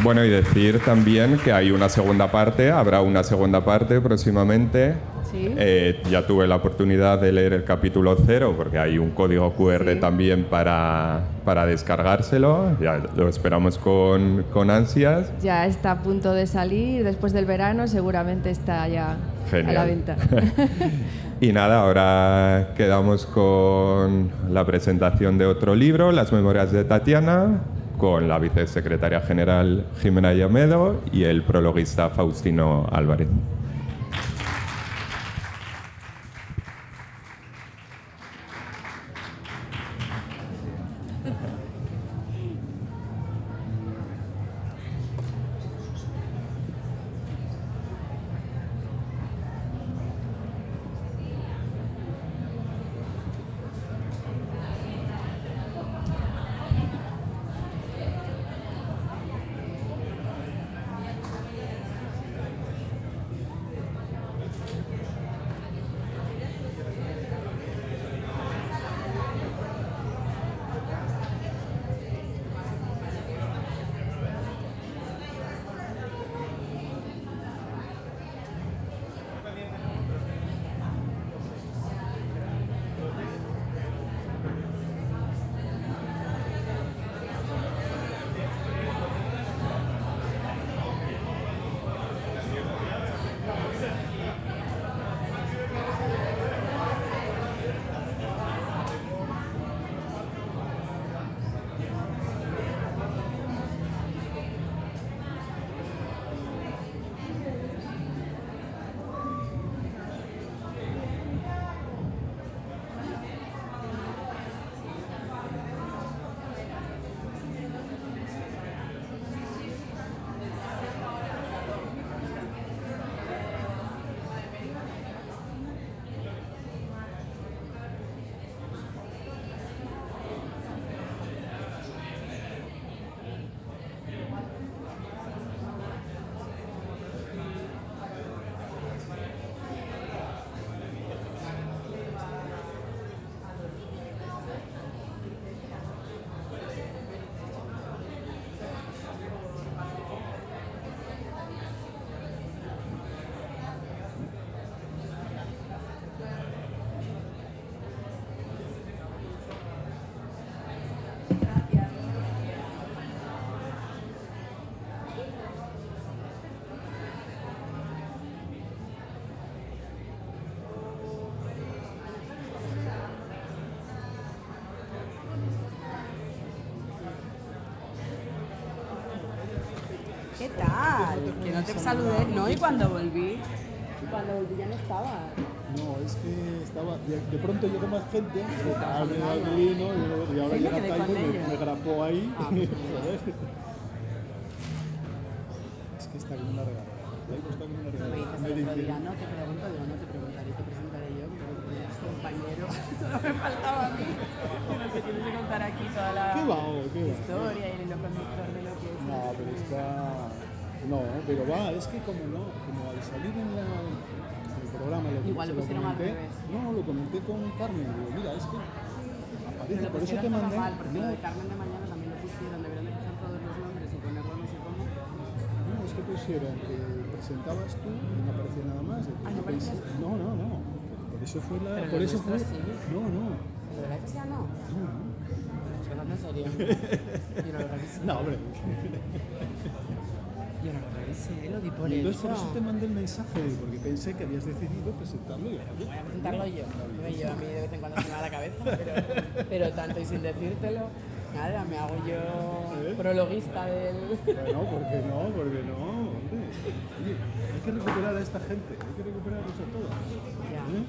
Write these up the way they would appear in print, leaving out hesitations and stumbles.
Bueno, y decir también que hay una segunda parte, habrá una segunda parte próximamente. Sí. Ya tuve la oportunidad de leer el capítulo 0 porque hay un código QR Sí. también para descargárselo. Ya lo esperamos con ansias. Ya está a punto de salir, después del verano seguramente está ya Genial. a la venta. Y nada, ahora quedamos con la presentación de otro libro, Las Memorias de Tatiana, con la vicesecretaria general Jimena Llamedo y el prologuista Faustino Álvarez. ¿Qué tal? Que no te saludé, ¿no? Y cuando volví ya no estaba. No, es que estaba. De pronto llegó más gente, al vino, y ahora Sí, me llega quedé Taiko con y ellos. me grapó ahí. Ah, pues Joder. Es que está como una regadera. Taiko está como una Me regadera. dices Me el otro dice, día, no te pregunto, digo, no te preguntaré, te presentaré yo, que eres compañero. Solo me faltaba a mí. Pero que tienes que contar aquí toda la ¿qué va? ¿Qué va? historia y el hilo conductor de lo que es. No, pero está. No, pero va, es que como al salir en el programa Igual lo pusieron al comenté, revés. no, lo comenté con Carmen, digo, mira, es que aparece, Pero lo por eso pusieron te todo mandé. mal, porque No, lo de Carmen de mañana también lo pusieron, deberían de pusieron todos los nombres y ponerlo no sé cómo. no, es que pusieron que presentabas tú y no aparecía nada más. Ah, ¿no aparecías tú? No. Por eso fue la. Pero Por lo eso fue. nuestro sí. No. ¿Lo de la FSA no? No. Hablando en serio. Yo no lo revisé. No, hombre. Yo no lo revisé, lo di por Y entonces hecho. por eso te mandé el mensaje, porque pensé que habías decidido presentarlo y ahora Voy a presentarlo yo. A mí de vez en cuando se me va la cabeza, pero tanto y sin decírtelo, nada, me hago yo prologuista del... Bueno, ¿por qué no? Hombre. Oye, hay que recuperar a esta gente, hay que recuperarlos a todos. Ya. ¿Eh?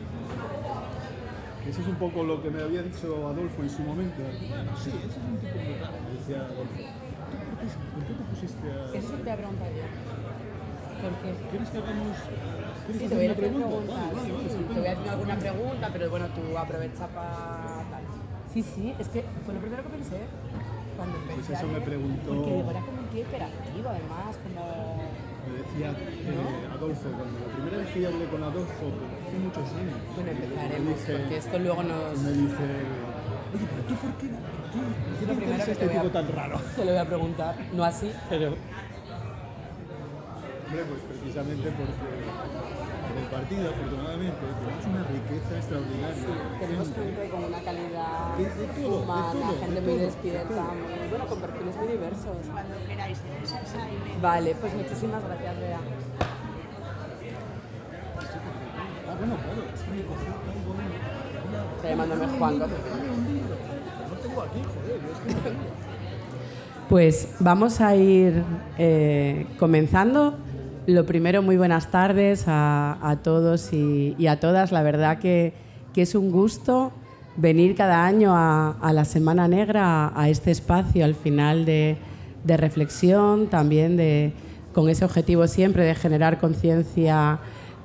Que eso es un poco lo que me había dicho Adolfo en su momento. Bueno, sí, ese es un tipo muy raro, me decía Adolfo. ¿Por qué te pusiste a...? Eso sí te voy a preguntar yo. ¿Por qué? ¿Quieres que hagamos...? ¿Quieres Sí, te hacer voy a una hacer pregunta? preguntas. Vale, Sí, te estupendo. voy a hacer alguna pregunta, pero bueno, tú aprovecha para tal. Sí, es que fue lo primero que pensé cuando empecé. Pues eso me preguntó... Porque digo, era como un tío hiperactivo, además, como... Me decía Adolfo, cuando la primera vez que yo hablé con Adolfo, hace muchos años. Bueno, me empezaremos, dice- porque esto luego nos... Me dice, oye, pero tú ¿por qué lo te primero interesa que este te voy a- tipo tan raro? Te lo voy a preguntar, no así, pero Hombre, pues precisamente porque en el partido, afortunadamente, tenemos una riqueza extraordinaria. Tenemos gente con una calidad de todo, humana, gente muy despierta, muy, bueno, con perfiles muy diversos. Cuando queráis, en esa y media. Vale, pues muchísimas gracias, Bea. Bueno, claro, es que me cogió tan bonito. Te mándame Juan. No tengo aquí, joder, es que no tengo. Pues vamos a ir comenzando. Lo primero, muy buenas tardes a todos y a todas. La verdad que es un gusto venir cada año a la Semana Negra, a este espacio al final de reflexión, también con ese objetivo siempre de generar conciencia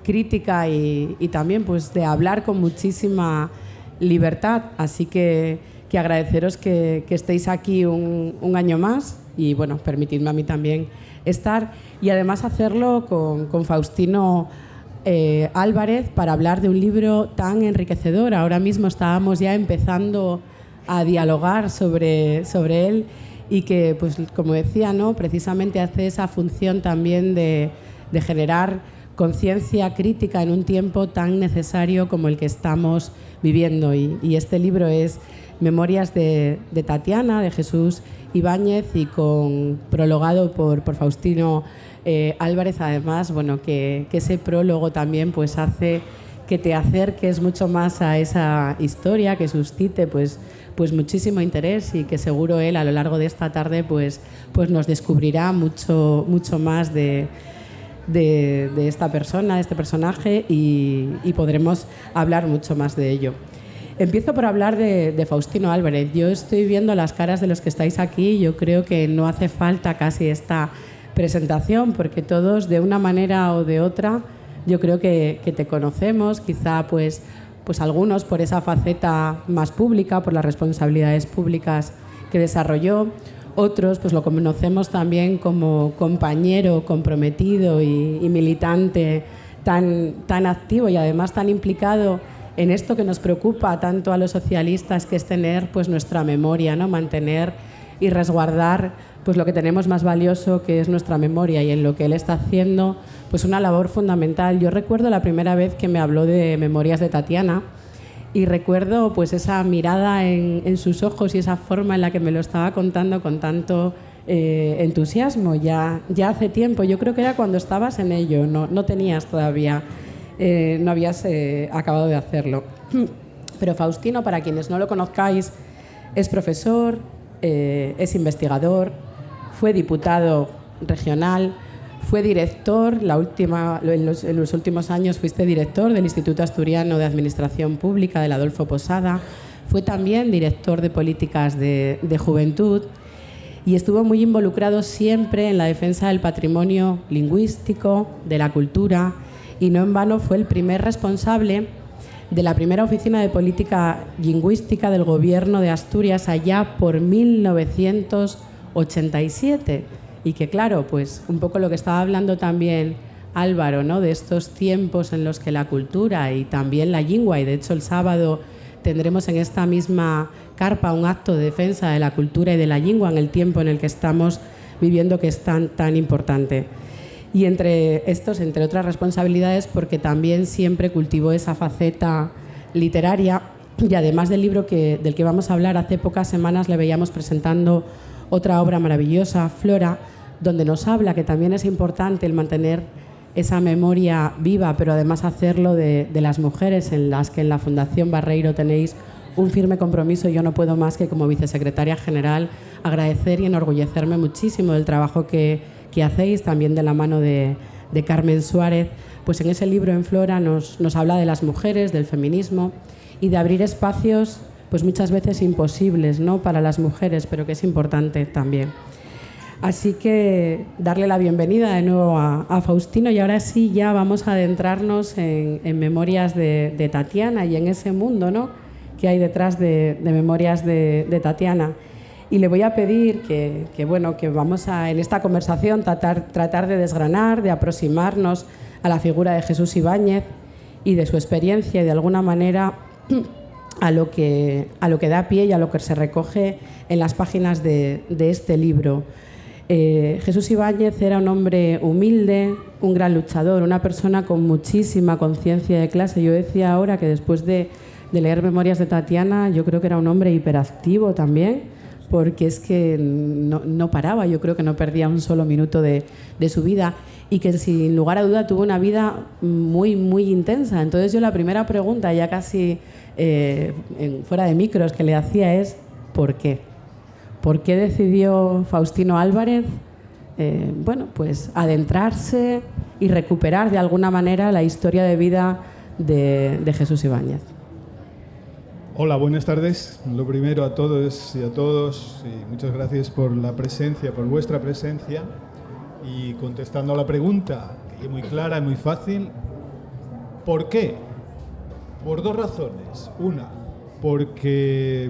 crítica y también pues de hablar con muchísima libertad. Así que agradeceros que estéis aquí un año más y bueno, permitidme a mí también estar y además hacerlo con Faustino Álvarez para hablar de un libro tan enriquecedor. Ahora mismo estábamos ya empezando a dialogar sobre él y que, pues como decía, ¿no?, precisamente hace esa función también de generar conciencia crítica en un tiempo tan necesario como el que estamos viviendo. Y este libro es Memorias de Tatiana, de Jesús Ibáñez, y prologado por Faustino Álvarez. Además, bueno, que ese prólogo también pues hace que te acerques mucho más a esa historia, que suscite pues muchísimo interés y que seguro él a lo largo de esta tarde pues nos descubrirá mucho más de esta persona, de este personaje y podremos hablar mucho más de ello. Empiezo por hablar de Faustino Álvarez. Yo estoy viendo las caras de los que estáis aquí y yo creo que no hace falta casi esta presentación porque todos de una manera o de otra yo creo que te conocemos, quizá pues algunos por esa faceta más pública, por las responsabilidades públicas que desarrolló, otros pues lo conocemos también como compañero comprometido y militante tan activo y además tan implicado en esto que nos preocupa tanto a los socialistas, que es tener pues nuestra memoria, ¿no?, mantener y resguardar pues lo que tenemos más valioso, que es nuestra memoria, y en lo que él está haciendo pues una labor fundamental. Yo recuerdo la primera vez que me habló de Memorias de Tatiana y recuerdo pues esa mirada en sus ojos y esa forma en la que me lo estaba contando con tanto entusiasmo. Ya hace tiempo, yo creo que era cuando estabas en ello, no tenías todavía, no habías acabado de hacerlo. Pero Faustino, para quienes no lo conozcáis, es profesor, es investigador, fue diputado regional, fue director, en los últimos años fuiste director del Instituto Asturiano de Administración Pública del Adolfo Posada, fue también director de políticas de juventud y estuvo muy involucrado siempre en la defensa del patrimonio lingüístico, de la cultura, y no en vano fue el primer responsable de la primera oficina de política lingüística del Gobierno de Asturias allá por 1987. Y que claro, pues un poco lo que estaba hablando también Álvaro, ¿no?, de estos tiempos en los que la cultura y también la lengua, y de hecho el sábado tendremos en esta misma carpa un acto de defensa de la cultura y de la lengua en el tiempo en el que estamos viviendo, que es tan importante. Y entre otras responsabilidades, porque también siempre cultivó esa faceta literaria, y además del libro del que vamos a hablar, hace pocas semanas le veíamos presentando otra obra maravillosa, Flora, donde nos habla que también es importante el mantener esa memoria viva, pero además hacerlo de las mujeres, en las que en la Fundación Barreiro tenéis un firme compromiso. Yo no puedo más que, como vicesecretaria general, agradecer y enorgullecerme muchísimo del trabajo que hacéis, también de la mano de Carmen Suárez. Pues en ese libro, en Flora, nos habla de las mujeres, del feminismo y de abrir espacios pues muchas veces imposibles, ¿no?, para las mujeres, pero que es importante también. Así que darle la bienvenida de nuevo a Faustino, y ahora sí ya vamos a adentrarnos en Memorias de Tatiana y en ese mundo, ¿no?, que hay detrás de Memorias de Tatiana. Y le voy a pedir que vamos a, en esta conversación, tratar de desgranar, de aproximarnos a la figura de Jesús Ibáñez y de su experiencia y de alguna manera a lo que da pie y a lo que se recoge en las páginas de este libro. Jesús Ibáñez era un hombre humilde, un gran luchador, una persona con muchísima conciencia de clase. Yo decía ahora que después de leer Memorias de Tatiana, yo creo que era un hombre hiperactivo también, porque es que no paraba, yo creo que no perdía un solo minuto de su vida, y que sin lugar a duda tuvo una vida muy, muy intensa. Entonces yo la primera pregunta, ya casi fuera de micros, que le hacía es ¿por qué? ¿Por qué decidió Faustino Álvarez pues adentrarse y recuperar de alguna manera la historia de vida de Jesús Ibáñez? Hola, buenas tardes. Lo primero a todos y muchas gracias por la presencia, por vuestra presencia. Y contestando a la pregunta, que es muy clara y muy fácil, ¿por qué? Por dos razones. Una, porque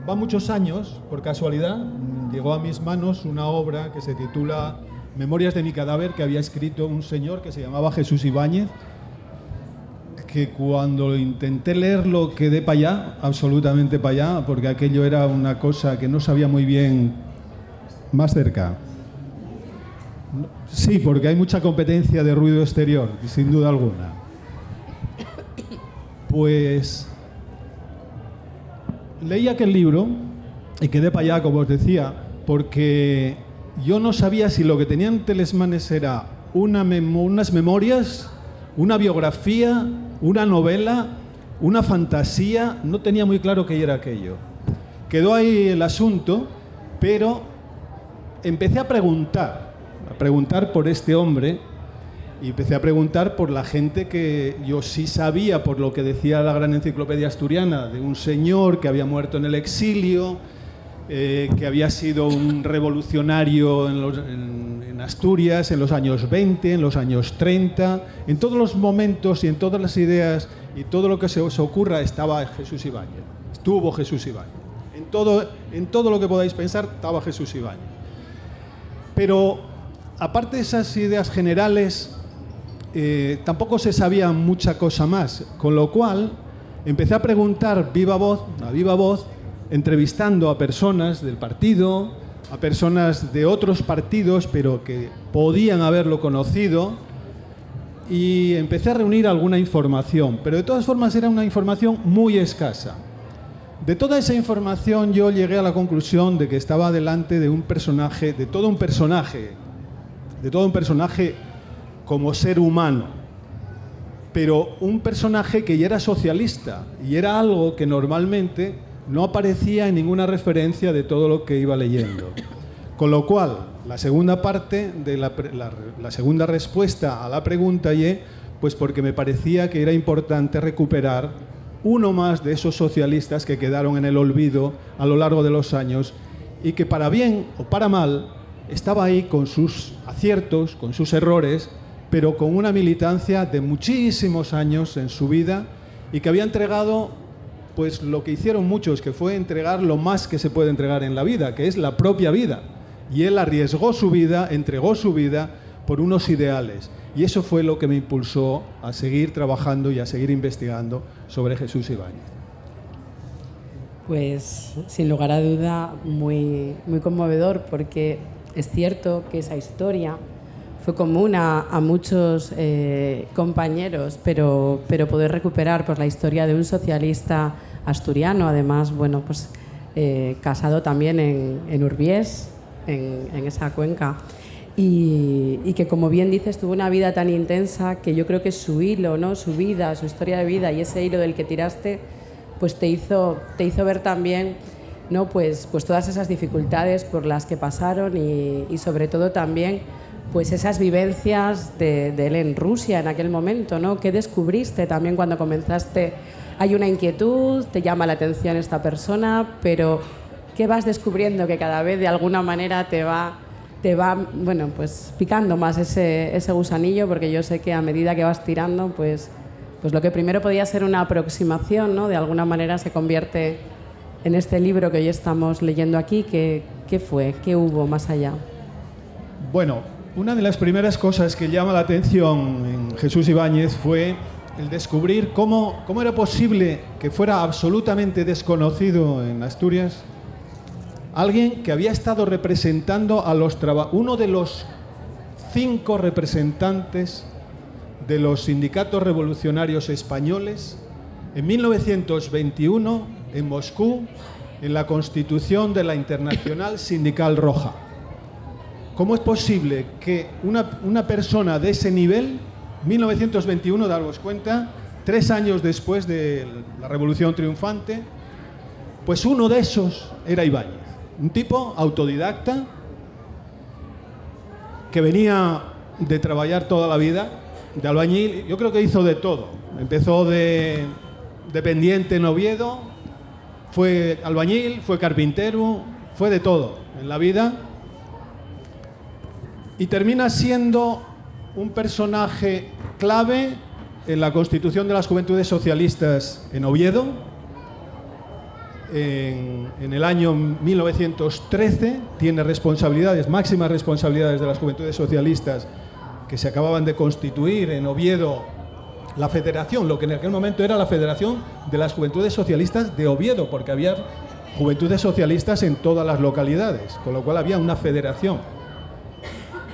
va muchos años, por casualidad, llegó a mis manos una obra que se titula Memorias de mi cadáver, que había escrito un señor que se llamaba Jesús Ibáñez, que cuando intenté leerlo quedé para allá, absolutamente para allá, porque aquello era una cosa que no sabía muy bien. Más cerca. Sí, porque hay mucha competencia de ruido exterior, sin duda alguna. Pues leí aquel libro y quedé para allá, como os decía, porque yo no sabía si lo que tenían Telesmanes era unas memorias, una biografía, una novela, una fantasía. No tenía muy claro qué era aquello. Quedó ahí el asunto, pero empecé a preguntar por este hombre, y empecé a preguntar por la gente que yo sí sabía, por lo que decía la gran enciclopedia asturiana, de un señor que había muerto en el exilio, que había sido un revolucionario en Asturias en los años 20, en los años 30, en todos los momentos y en todas las ideas y todo lo que se os ocurra estaba Jesús Ibáñez, estuvo Jesús Ibáñez. En todo lo que podáis pensar estaba Jesús Ibáñez. Pero aparte de esas ideas generales, tampoco se sabía mucha cosa más, con lo cual empecé a preguntar a viva voz, entrevistando a personas del partido, a personas de otros partidos, pero que podían haberlo conocido, y empecé a reunir alguna información, pero de todas formas era una información muy escasa. De toda esa información yo llegué a la conclusión de que estaba delante de un personaje, de todo un personaje como ser humano, pero un personaje que ya era socialista, y era algo que normalmente no aparecía en ninguna referencia de todo lo que iba leyendo. Con lo cual, la segunda parte de la segunda respuesta a la pregunta, pues porque me parecía que era importante recuperar uno más de esos socialistas que quedaron en el olvido a lo largo de los años, y que para bien o para mal estaba ahí con sus aciertos, con sus errores, pero con una militancia de muchísimos años en su vida, y que había entregado pues lo que hicieron muchos, que fue entregar lo más que se puede entregar en la vida, que es la propia vida. Y él arriesgó su vida, entregó su vida por unos ideales. Y eso fue lo que me impulsó a seguir trabajando y a seguir investigando sobre Jesús Ibáñez. Pues sin lugar a duda muy, muy conmovedor, porque es cierto que esa historia fue común a muchos compañeros, pero poder recuperar pues, la historia de un socialista asturiano, además, bueno, pues casado también en Urbiés, en esa cuenca, y que, como bien dices, tuvo una vida tan intensa que yo creo que su hilo, ¿no? Su vida, su historia de vida y ese hilo del que tiraste, pues te hizo ver también, ¿no? Pues todas esas dificultades por las que pasaron y sobre todo también pues esas vivencias de él en Rusia en aquel momento, ¿no? ¿Qué descubriste también cuando comenzaste? Hay una inquietud, te llama la atención esta persona, pero ¿qué vas descubriendo que cada vez de alguna manera te va bueno, pues picando más ese gusanillo? Porque yo sé que a medida que vas tirando, pues lo que primero podía ser una aproximación, ¿no? De alguna manera se convierte en este libro que hoy estamos leyendo aquí. ¿Qué fue? ¿Qué hubo más allá? Bueno, una de las primeras cosas que llama la atención en Jesús Ibáñez fue el descubrir cómo era posible que fuera absolutamente desconocido en Asturias, alguien que había estado representando a uno de los 5 representantes de los sindicatos revolucionarios españoles en 1921 en Moscú, en la constitución de la Internacional Sindical Roja. ¿Cómo es posible que una persona de ese nivel, 1921, daros cuenta, 3 años después de la Revolución Triunfante, pues uno de esos era Ibáñez, un tipo autodidacta que venía de trabajar toda la vida, de albañil. Yo creo que hizo de todo. Empezó de dependiente en Oviedo, fue albañil, fue carpintero, fue de todo en la vida. Y termina siendo un personaje clave en la constitución de las Juventudes Socialistas en Oviedo, en el año 1913. Tiene responsabilidades, máximas responsabilidades de las Juventudes Socialistas que se acababan de constituir en Oviedo, la federación, lo que en aquel momento era la Federación de las Juventudes Socialistas de Oviedo, porque había juventudes socialistas en todas las localidades, con lo cual había una federación.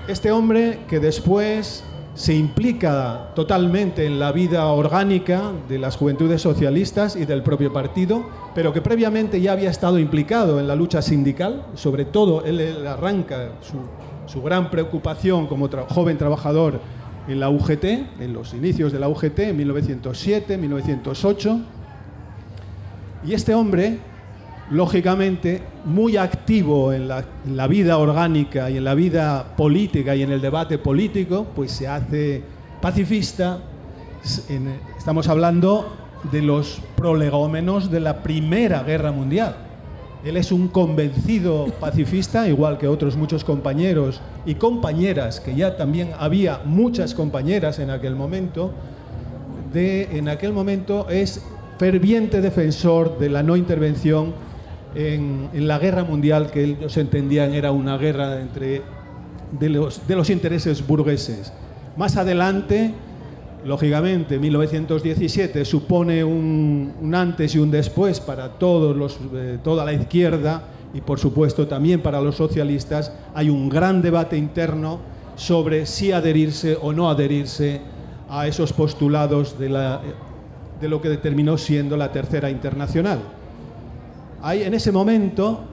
Este hombre, que después se implica totalmente en la vida orgánica de las Juventudes Socialistas y del propio partido, pero que previamente ya había estado implicado en la lucha sindical. Sobre todo, él arranca su gran preocupación como joven trabajador en la UGT, en los inicios de la UGT, en 1907, 1908. Y este hombre, lógicamente, muy activo en la vida orgánica y en la vida política y en el debate político, pues se hace pacifista. Estamos hablando de los prolegómenos de la Primera Guerra Mundial. Él es un convencido pacifista, igual que otros muchos compañeros y compañeras, que ya también había muchas compañeras en aquel momento. En aquel momento es ferviente defensor de la no intervención en la guerra mundial, que ellos entendían era una guerra de los intereses burgueses. Más adelante, lógicamente, 1917 supone un antes y un después para toda la izquierda y, por supuesto, también para los socialistas. Hay un gran debate interno sobre si adherirse o no adherirse a esos postulados de lo que determinó siendo la Tercera Internacional. En ese momento,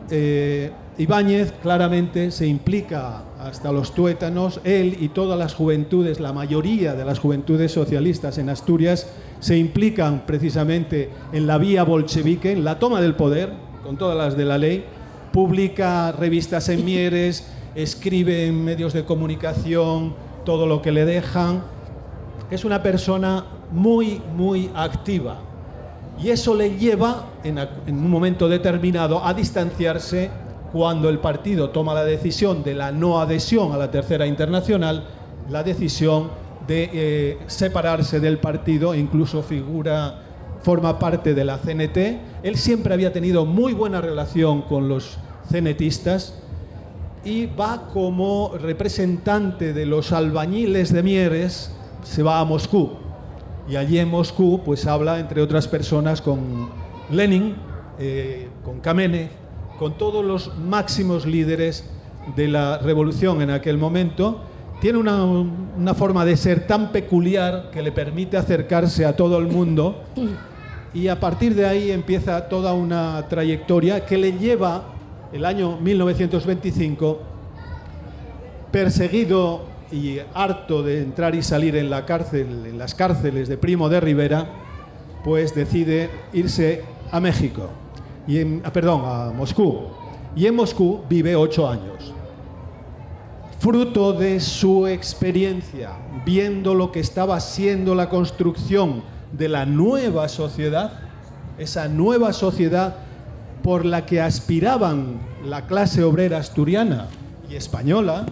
Ibáñez claramente se implica hasta los tuétanos. Él y todas las juventudes, la mayoría de las juventudes socialistas en Asturias, se implican precisamente en la vía bolchevique, en la toma del poder, con todas las de la ley. Publica revistas en Mieres, escribe en medios de comunicación todo lo que le dejan. Es una persona muy, muy activa. Y eso le lleva, en un momento determinado, a distanciarse cuando el partido toma la decisión de la no adhesión a la Tercera Internacional, la decisión de separarse del partido. Incluso forma parte de la CNT. Él siempre había tenido muy buena relación con los cenetistas y va como representante de los albañiles de Mieres, se va a Moscú. Y allí en Moscú pues habla, entre otras personas, con Lenin, con Kamenev, con todos los máximos líderes de la revolución en aquel momento. Tiene una forma de ser tan peculiar que le permite acercarse a todo el mundo, y a partir de ahí empieza toda una trayectoria que le lleva, el año 1925, perseguido y harto de entrar y salir en las cárceles de Primo de Rivera, pues decide irse a México, a Moscú. Y en Moscú vive 8 años. Fruto de su experiencia, viendo lo que estaba siendo la construcción de la nueva sociedad, esa nueva sociedad por la que aspiraban la clase obrera asturiana y española.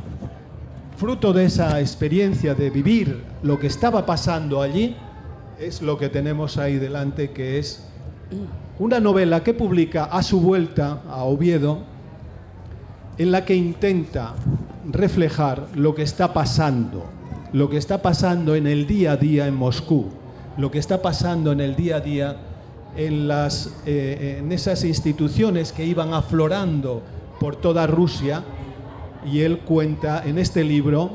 Fruto de esa experiencia de vivir lo que estaba pasando allí, es lo que tenemos ahí delante, que es una novela que publica a su vuelta a Oviedo, en la que intenta reflejar lo que está pasando en el día a día en Moscú, lo que está pasando en el día a día en esas instituciones que iban aflorando por toda Rusia, y él cuenta en este libro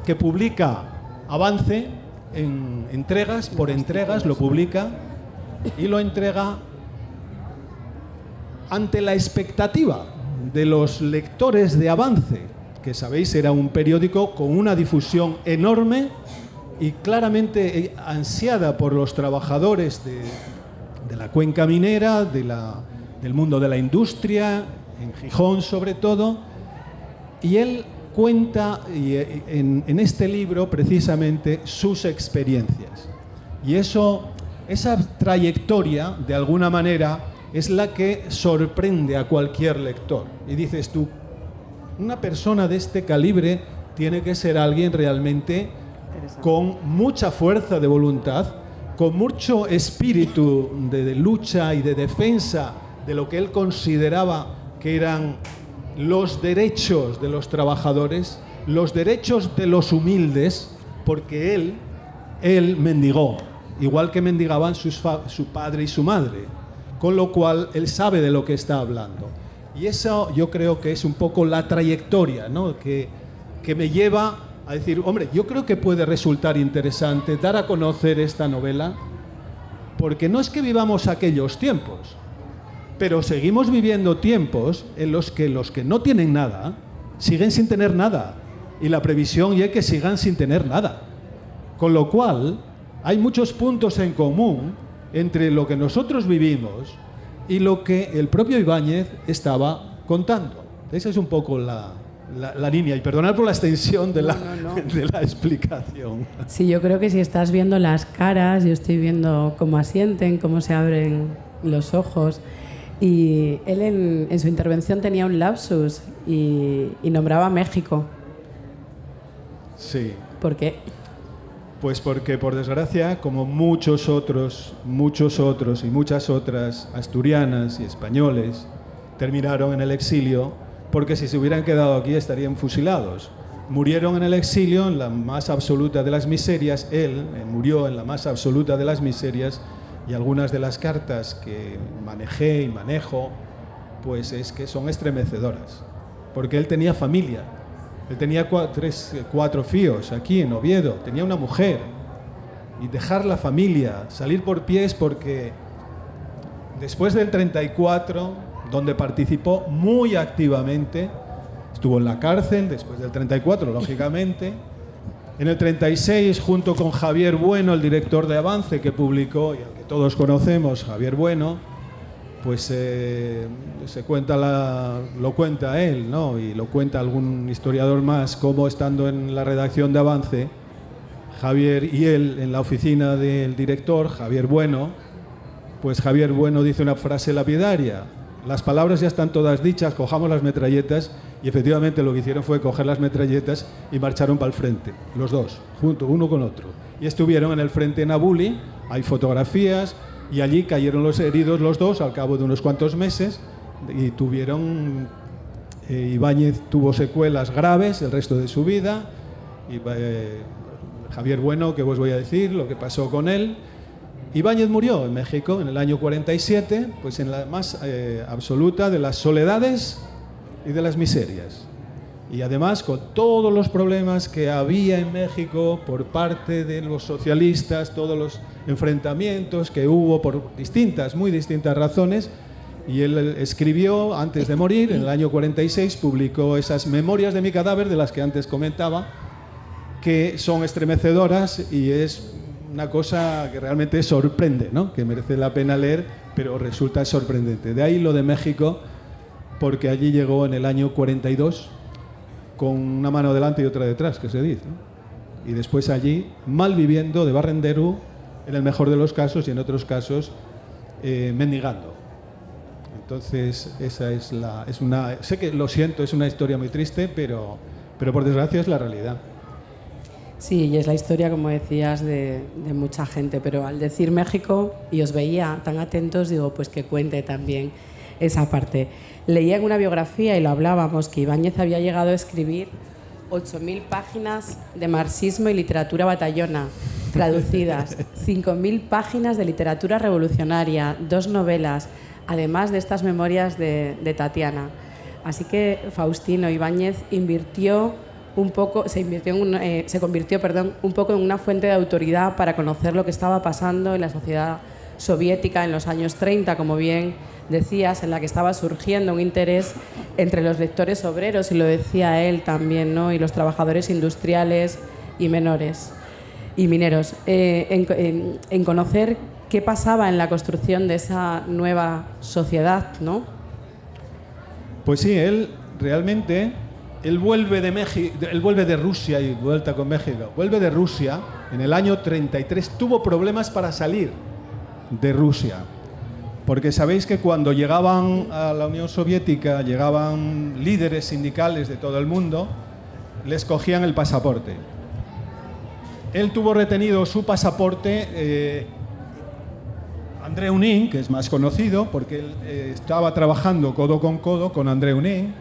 que publica Avance en entregas, por entregas lo publica y lo entrega ante la expectativa de los lectores de Avance, que sabéis era un periódico con una difusión enorme y claramente ansiada por los trabajadores de la cuenca minera, del mundo de la industria, en Gijón sobre todo, y él cuenta en este libro precisamente sus experiencias. Y esa trayectoria, de alguna manera, es la que sorprende a cualquier lector. Y dices tú, una persona de este calibre tiene que ser alguien realmente con mucha fuerza de voluntad, con mucho espíritu de lucha y de defensa de lo que él consideraba que eran los derechos de los trabajadores, los derechos de los humildes, porque él mendigó, igual que mendigaban su padre y su madre, con lo cual él sabe de lo que está hablando. Y eso yo creo que es un poco la trayectoria, ¿no?, que me lleva a decir, hombre, yo creo que puede resultar interesante dar a conocer esta novela, porque no es que vivamos aquellos tiempos, pero seguimos viviendo tiempos en los que no tienen nada siguen sin tener nada, y la previsión es que sigan sin tener nada. Con lo cual, hay muchos puntos en común entre lo que nosotros vivimos y lo que el propio Ibáñez estaba contando. Esa es un poco la línea, y perdonad por la extensión de la explicación. Sí, yo creo que si estás viendo las caras, yo estoy viendo cómo asienten, cómo se abren los ojos, y él en su intervención tenía un lapsus y nombraba a México. Sí. ¿Por qué? Pues porque, por desgracia, como muchos otros y muchas otras asturianas y españoles terminaron en el exilio, porque si se hubieran quedado aquí estarían fusilados. Murieron en el exilio en la más absoluta de las miserias. Él murió en la más absoluta de las miserias, y algunas de las cartas que manejé y manejo, pues es que son estremecedoras, porque él tenía familia. Él tenía cuatro fíos aquí en Oviedo, tenía una mujer, y dejar la familia, salir por pies, porque después del 34, donde participó muy activamente, estuvo en la cárcel después del 34, lógicamente. En el 36, junto con Javier Bueno, el director de Avance, que publicó, y al que todos conocemos, Javier Bueno, pues lo cuenta él, ¿no?, y lo cuenta algún historiador más, como estando en la redacción de Avance, Javier y él en la oficina del director, Javier Bueno, pues Javier Bueno dice una frase lapidaria: las palabras ya están todas dichas, cojamos las metralletas. Y efectivamente lo que hicieron fue coger las metralletas y marcharon para el frente, los dos, juntos, uno con otro. Y estuvieron en el frente en Abuli, hay fotografías, y allí cayeron los heridos los dos al cabo de unos cuantos meses, y Ibáñez tuvo secuelas graves el resto de su vida. Y Javier Bueno, ¿qué os voy a decir? Lo que pasó con él. Ibáñez murió en México en el año 47, pues en la más absoluta de las soledades y de las miserias, y además con todos los problemas que había en México por parte de los socialistas, todos los enfrentamientos que hubo por muy distintas razones. Y él escribió, antes de morir, en el año 46, publicó esas Memorias de mi cadáver, de las que antes comentaba, que son estremecedoras, y es una cosa que realmente sorprende, ¿no?, que merece la pena leer, pero resulta sorprendente. De ahí lo de México, porque allí llegó en el año 42 con una mano delante y otra detrás, que se dice, ¿no? Y después allí, mal viviendo de barrendero, en el mejor de los casos, y en otros casos mendigando. Entonces, esa sé que, lo siento, es una historia muy triste, pero por desgracia es la realidad. Sí, y es la historia, como decías, de mucha gente, pero al decir México, y os veía tan atentos, digo, pues que cuente también esa parte. Leía en una biografía, y lo hablábamos, que Ibáñez había llegado a escribir 8.000 páginas de marxismo y literatura batallona, traducidas, 5.000 páginas de literatura revolucionaria, 2 novelas, además de estas memorias de Tatiana. Así que Faustino Ibáñez se convirtió un poco en una fuente de autoridad para conocer lo que estaba pasando en la sociedad soviética en los años 30, como bien decías, en la que estaba surgiendo un interés entre los lectores obreros, y lo decía él también, ¿no? Y los trabajadores industriales y mineros, en conocer qué pasaba en la construcción de esa nueva sociedad, ¿no? Pues sí, él vuelve de Rusia y vuelta con México. Vuelve de Rusia en el año 33. Tuvo problemas para salir de Rusia, porque sabéis que cuando llegaban a la Unión Soviética, llegaban líderes sindicales de todo el mundo, les cogían el pasaporte. Él tuvo retenido su pasaporte. Andreu Nin, que es más conocido porque él estaba trabajando codo con codo con Andreu Nin.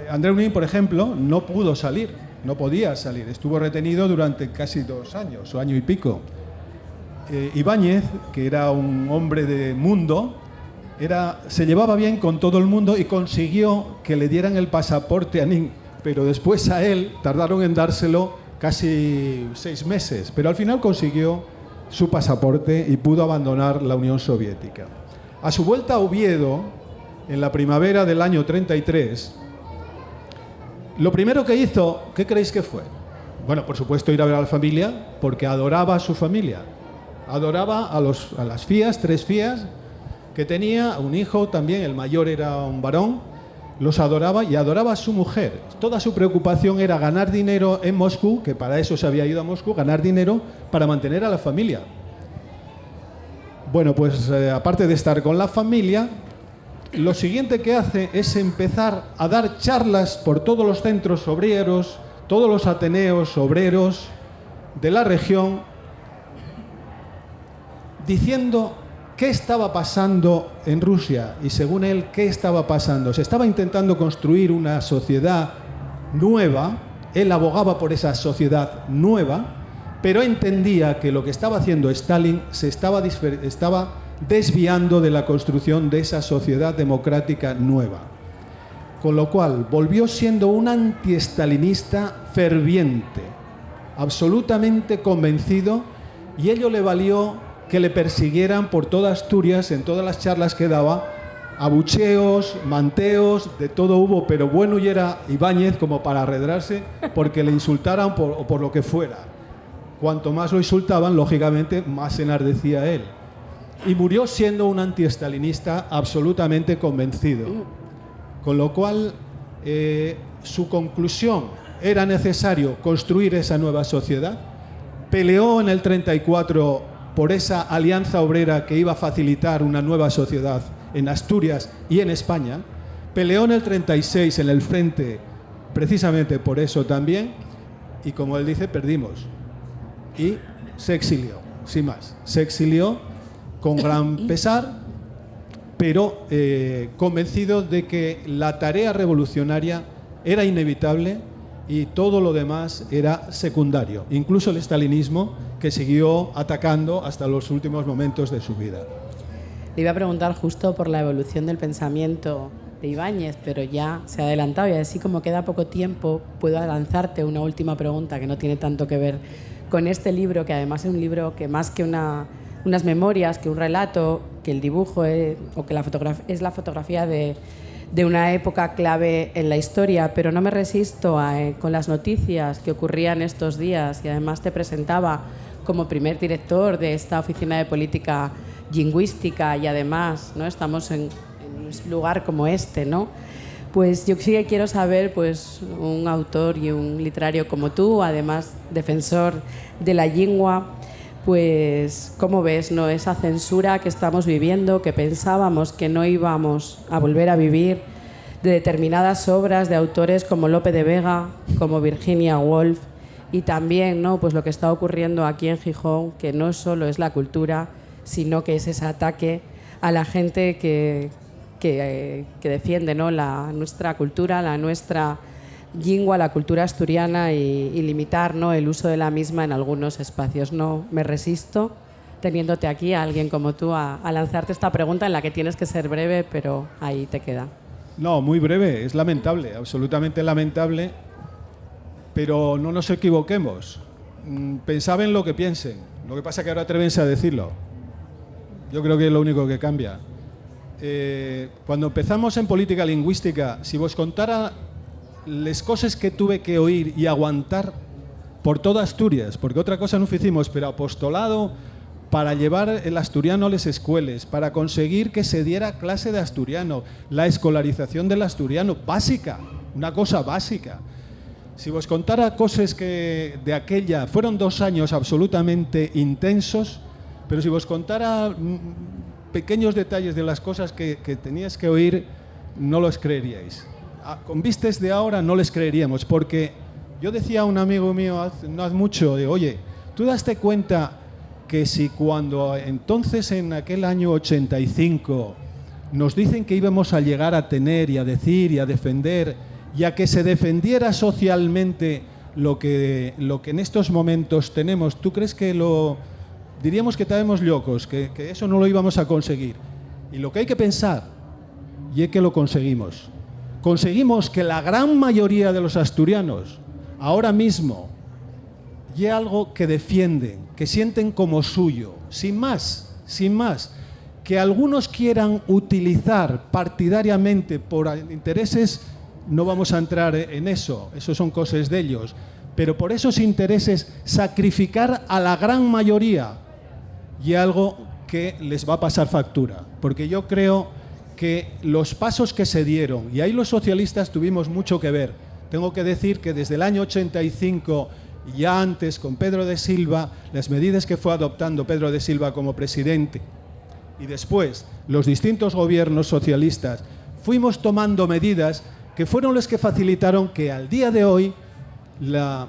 Andreu Nin, por ejemplo, no pudo salir, no podía salir, estuvo retenido durante casi 2 años, o año y pico. Ibáñez, que era un hombre de mundo, se llevaba bien con todo el mundo y consiguió que le dieran el pasaporte a Nin, pero después a él tardaron en dárselo casi 6 meses, pero al final consiguió su pasaporte y pudo abandonar la Unión Soviética. A su vuelta a Oviedo, en la primavera del año 33, lo primero que hizo, ¿qué creéis que fue? Bueno, por supuesto ir a ver a la familia, porque adoraba a su familia. Adoraba a las fías, 3 fías, que tenía, un hijo también, el mayor era un varón, los adoraba y adoraba a su mujer. Toda su preocupación era ganar dinero en Moscú, que para eso se había ido a Moscú, ganar dinero para mantener a la familia. Bueno, pues aparte de estar con la familia, lo siguiente que hace es empezar a dar charlas por todos los centros obreros, todos los ateneos obreros de la región, diciendo qué estaba pasando en Rusia y, según él, qué estaba pasando. Se estaba intentando construir una sociedad nueva, él abogaba por esa sociedad nueva, pero entendía que lo que estaba haciendo Stalin se estaba desviando de la construcción de esa sociedad democrática nueva. Con lo cual, volvió siendo un antiestalinista ferviente, absolutamente convencido, y ello le valió que le persiguieran por toda Asturias en todas las charlas que daba, abucheos, manteos, de todo hubo, pero bueno y era Ibáñez como para arredrarse porque le insultaran o por lo que fuera. Cuanto más lo insultaban, lógicamente, más se enardecía él. Y murió siendo un antiestalinista absolutamente convencido. Con lo cual, su conclusión, era necesario construir esa nueva sociedad. Peleó en el 34 por esa alianza obrera que iba a facilitar una nueva sociedad en Asturias y en España. Peleó en el 36 en el frente precisamente por eso también, y como él dice, perdimos. Y se exilió, sin más. Se exilió con gran pesar, pero convencido de que la tarea revolucionaria era inevitable y todo lo demás era secundario, incluso el estalinismo, que siguió atacando hasta los últimos momentos de su vida. Le iba a preguntar justo por la evolución del pensamiento de Ibáñez, pero ya se ha adelantado, y así como queda poco tiempo, puedo lanzarte una última pregunta que no tiene tanto que ver con este libro, que además es un libro que más que unas memorias, que un relato, que el dibujo o que es la fotografía de una época clave en la historia, pero no me resisto con las noticias que ocurrían estos días, y además te presentaba como primer director de esta oficina de política lingüística, y además, ¿no?, estamos en un lugar como este, ¿no? Pues yo sí que quiero saber, pues, un autor y un literario como tú, además defensor de la lengua, pues, ¿cómo ves, no, esa censura que estamos viviendo, que pensábamos que no íbamos a volver a vivir, de determinadas obras de autores como Lope de Vega, como Virginia Woolf, y también, ¿no?, pues lo que está ocurriendo aquí en Gijón, que no solo es la cultura, sino que es ese ataque a la gente que defiende, ¿no?, nuestra cultura, la nuestra lengua, la cultura asturiana, y limitar, ¿no?, el uso de la misma en algunos espacios. No me resisto teniéndote aquí, a alguien como tú, a lanzarte esta pregunta en la que tienes que ser breve, pero ahí te queda. No, muy breve, es lamentable, absolutamente lamentable, pero no nos equivoquemos. Pensad en lo que piensen, lo que pasa es que ahora atrévense a decirlo. Yo creo que es lo único que cambia. Cuando empezamos en política lingüística, si vos contara las cosas que tuve que oír y aguantar por toda Asturias, porque otra cosa no hicimos, pero apostolado para llevar el asturiano a las escuelas, para conseguir que se diera clase de asturiano, la escolarización del asturiano, básica, una cosa básica. Si vos contara cosas que de aquella, fueron 2 años absolutamente intensos, pero si vos contara pequeños detalles de las cosas que tenías que oír, no los creeríais. Con vistas de ahora no les creeríamos, porque yo decía a un amigo mío no hace mucho, de, oye, ¿tú daste cuenta que si cuando entonces en aquel año 85 nos dicen que íbamos a llegar a tener y a decir y a defender y a que se defendiera socialmente lo que en estos momentos tenemos, ¿tú crees que diríamos que estábamos locos, que eso no lo íbamos a conseguir? Y lo que hay que pensar y es que lo conseguimos. Conseguimos que la gran mayoría de los asturianos ahora mismo y algo que defienden, que sienten como suyo, sin más, que algunos quieran utilizar partidariamente por intereses, no vamos a entrar en eso son cosas de ellos, pero por esos intereses sacrificar a la gran mayoría y algo que les va a pasar factura, porque yo creo que los pasos que se dieron, y ahí los socialistas tuvimos mucho que ver, tengo que decir que desde el año 85 y ya antes con Pedro de Silva, las medidas que fue adoptando Pedro de Silva como presidente y después los distintos gobiernos socialistas, fuimos tomando medidas que fueron las que facilitaron que al día de hoy la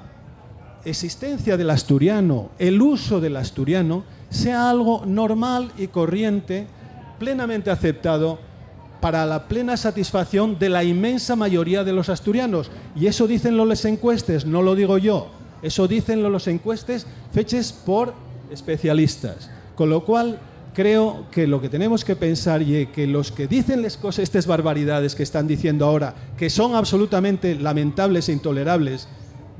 existencia del asturiano, el uso del asturiano, sea algo normal y corriente, plenamente aceptado para la plena satisfacción de la inmensa mayoría de los asturianos. Y eso dicen las encuestas, no lo digo yo. Eso dicen los encuestas fechas por especialistas. Con lo cual, creo que lo que tenemos que pensar es que los que dicen las cosas, estas barbaridades que están diciendo ahora, que son absolutamente lamentables e intolerables,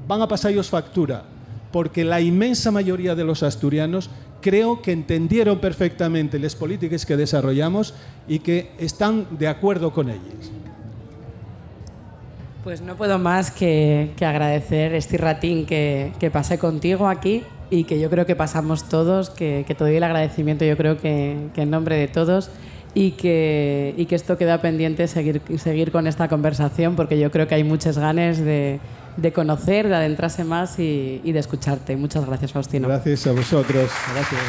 van a pasar ellos factura. Porque la inmensa mayoría de los asturianos creo que entendieron perfectamente las políticas que desarrollamos y que están de acuerdo con ellas. Pues no puedo más que agradecer este ratín que pasé contigo aquí y que yo creo que pasamos todos, que te doy el agradecimiento yo creo que en nombre de todos y que esto queda pendiente seguir con esta conversación porque yo creo que hay muchas ganas de conocer, de adentrarse más y de escucharte. Muchas gracias, Faustino. Gracias a vosotros. Gracias.